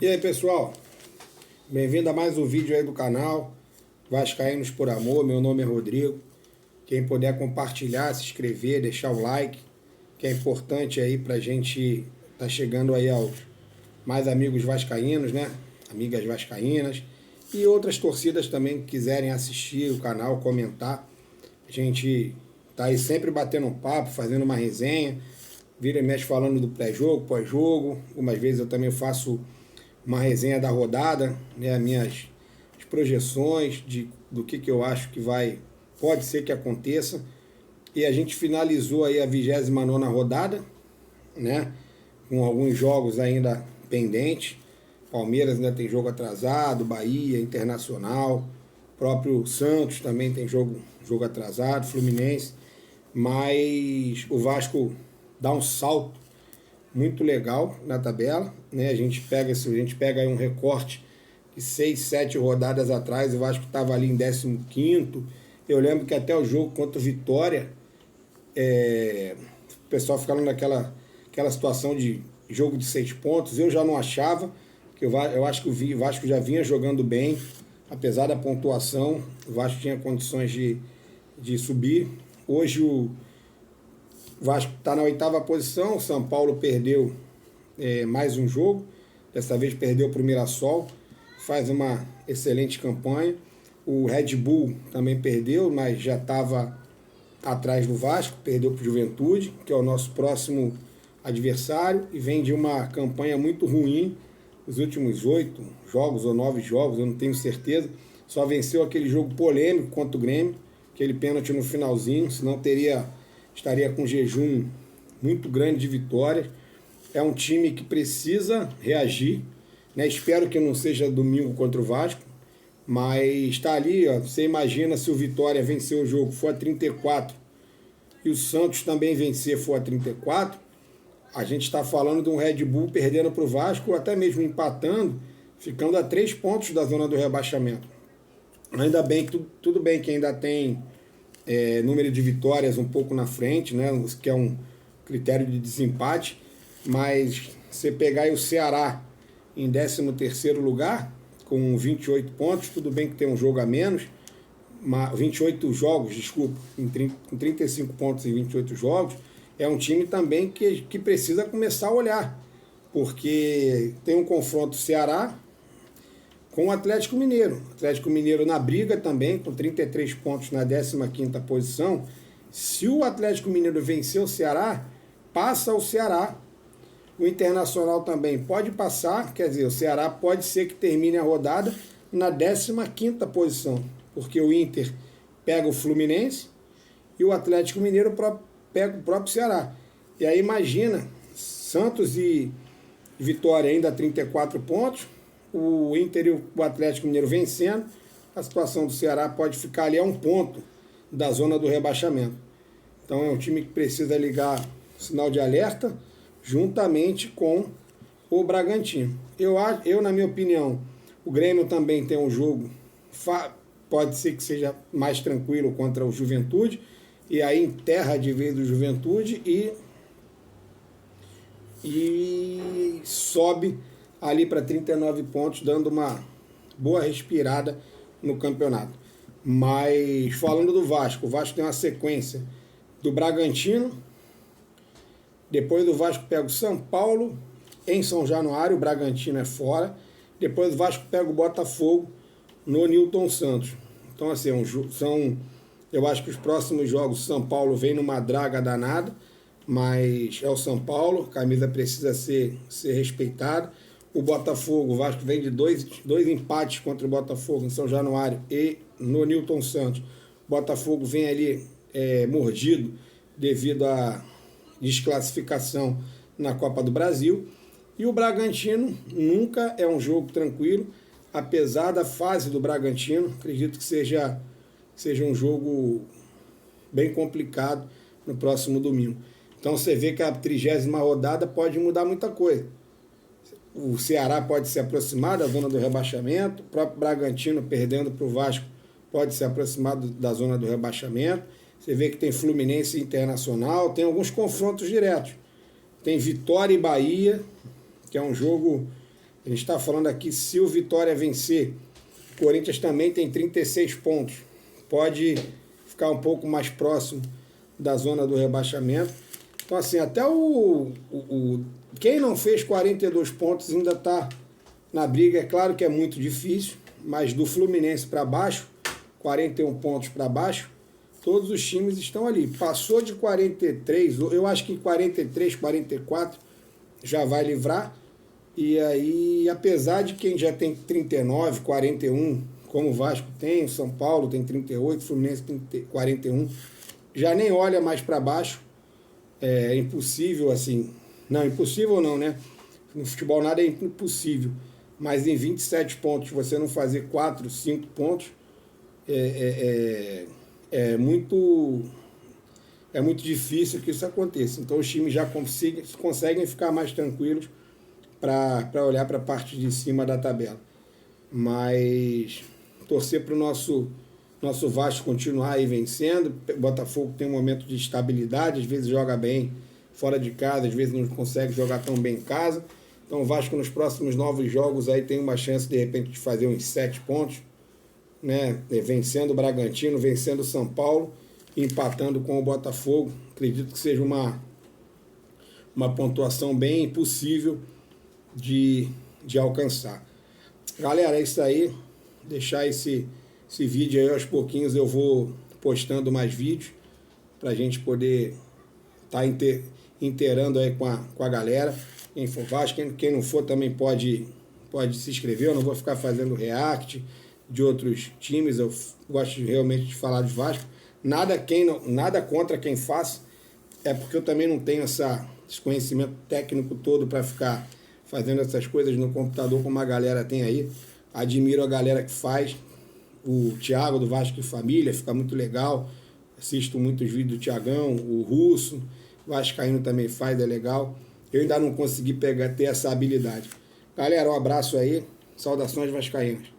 E aí, pessoal, bem-vindo a mais um vídeo aí do canal Vascaínos por Amor. Meu nome é Rodrigo. Quem puder compartilhar, se inscrever, deixar o like, que é importante aí pra gente tá chegando aí aos mais amigos vascaínos, né? Amigas vascaínas e outras torcidas também que quiserem assistir o canal, comentar. A gente tá aí sempre batendo um papo, fazendo uma resenha, vira e mexe falando do pré-jogo, pós-jogo. Algumas vezes eu também faço uma resenha da rodada, né, minhas projeções do que eu acho que pode ser que aconteça. E a gente finalizou aí a 29ª rodada, né, com alguns jogos ainda pendentes. Palmeiras ainda tem jogo atrasado, Bahia, Internacional, próprio Santos também tem jogo atrasado, Fluminense. Mas o Vasco dá um salto muito legal na tabela, né? A gente pega aí um recorte de 6, 7 rodadas atrás, o Vasco estava ali em 15º. Eu lembro que até o jogo contra o Vitória, o pessoal ficava naquela situação de jogo de 6 pontos. Eu já não achava, que eu acho que o Vasco já vinha jogando bem, apesar da pontuação, o Vasco tinha condições de subir. Hoje o Vasco está na 8ª posição, o São Paulo perdeu mais um jogo, dessa vez perdeu para o Mirassol, faz uma excelente campanha. O Red Bull também perdeu, mas já estava atrás do Vasco, perdeu para o Juventude, que é o nosso próximo adversário, e vem de uma campanha muito ruim, os últimos 8 jogos ou 9 jogos, eu não tenho certeza, só venceu aquele jogo polêmico contra o Grêmio, aquele pênalti no finalzinho, senão estaria com um jejum muito grande de vitórias. É um time que precisa reagir, né? Espero que não seja domingo contra o Vasco, mas está ali, ó, você imagina se o Vitória vencer o jogo, for a 34, e o Santos também vencer, for a 34, a gente está falando de um Red Bull perdendo para o Vasco, ou até mesmo empatando, ficando a 3 pontos da zona do rebaixamento. Ainda bem que tudo bem que ainda tem número de vitórias um pouco na frente, né, que é um critério de desempate, mas você pegar aí o Ceará em 13º lugar, com 28 pontos, tudo bem que tem um jogo a menos, 28 jogos, desculpa, com 35 pontos em 28 jogos, é um time também que precisa começar a olhar, porque tem um confronto Ceará com o Atlético Mineiro. O Atlético Mineiro na briga também, com 33 pontos na 15ª posição. Se o Atlético Mineiro vencer o Ceará, passa o Ceará. O Internacional também pode passar, quer dizer, o Ceará pode ser que termine a rodada na 15ª posição, porque o Inter pega o Fluminense e o Atlético Mineiro pega o próprio Ceará. E aí imagina, Santos e Vitória ainda 34 pontos, o Inter e o Atlético Mineiro vencendo, a situação do Ceará pode ficar ali a 1 ponto da zona do rebaixamento. Então é um time que precisa ligar sinal de alerta juntamente com o Bragantino. Eu, na minha opinião, o Grêmio também tem um jogo, pode ser que seja mais tranquilo contra o Juventude, e aí enterra de vez o Juventude e sobe ali para 39 pontos, dando uma boa respirada no campeonato. Mas falando do Vasco, o Vasco tem uma sequência do Bragantino, depois do Vasco pega o São Paulo em São Januário, o Bragantino é fora, depois o Vasco pega o Botafogo no Newton Santos. Então assim, eu acho que os próximos jogos, São Paulo vem numa draga danada, mas é o São Paulo, a camisa precisa ser respeitada. O Botafogo, o Vasco vem de dois empates contra o Botafogo em São Januário e no Newton Santos. O Botafogo vem ali mordido devido à desclassificação na Copa do Brasil. E o Bragantino nunca é um jogo tranquilo, apesar da fase do Bragantino. Acredito que seja um jogo bem complicado no próximo domingo. Então você vê que a 30ª rodada pode mudar muita coisa. O Ceará pode se aproximar da zona do rebaixamento, o próprio Bragantino perdendo para o Vasco pode se aproximar da zona do rebaixamento. Você vê que tem Fluminense e Internacional, tem alguns confrontos diretos. Tem Vitória e Bahia, que é um jogo A gente está falando aqui, se o Vitória vencer, o Corinthians também tem 36 pontos. Pode ficar um pouco mais próximo da zona do rebaixamento. Então, assim, até quem não fez 42 pontos ainda está na briga. É claro que é muito difícil, mas do Fluminense para baixo, 41 pontos para baixo, todos os times estão ali. Passou de 43, eu acho que 43, 44 já vai livrar. E aí, apesar de quem já tem 39, 41, como o Vasco tem, o São Paulo tem 38, o Fluminense tem 41, já nem olha mais para baixo. É impossível, assim. Não, impossível não, né? No futebol nada é impossível. Mas em 27 pontos, você não fazer 4, 5 pontos, é muito difícil que isso aconteça. Então os times já conseguem ficar mais tranquilos para olhar para a parte de cima da tabela. Mas torcer para o nosso Vasco continuar aí vencendo. O Botafogo tem um momento de estabilidade, às vezes joga bem fora de casa, às vezes não consegue jogar tão bem em casa. Então o Vasco nos próximos 9 jogos aí tem uma chance de repente de fazer uns 7 pontos, né? Vencendo o Bragantino, vencendo o São Paulo, empatando com o Botafogo. Acredito que seja uma pontuação bem possível de alcançar. Galera, é isso aí. Deixar esse vídeo aí, aos pouquinhos eu vou postando mais vídeos para a gente poder estar inteirando aí com a galera. Quem for Vasco, quem não for também pode se inscrever. Eu não vou ficar fazendo react de outros times, eu gosto realmente de falar de Vasco. Nada contra quem faça, é porque eu também não tenho esse conhecimento técnico todo para ficar fazendo essas coisas no computador como a galera tem aí. Admiro a galera que faz. O Thiago do Vasco e Família, fica muito legal. Assisto muitos vídeos do Thiagão, o Russo, o Vascaíno também faz, é legal. Eu ainda não consegui ter essa habilidade. Galera, um abraço aí. Saudações vascaínas.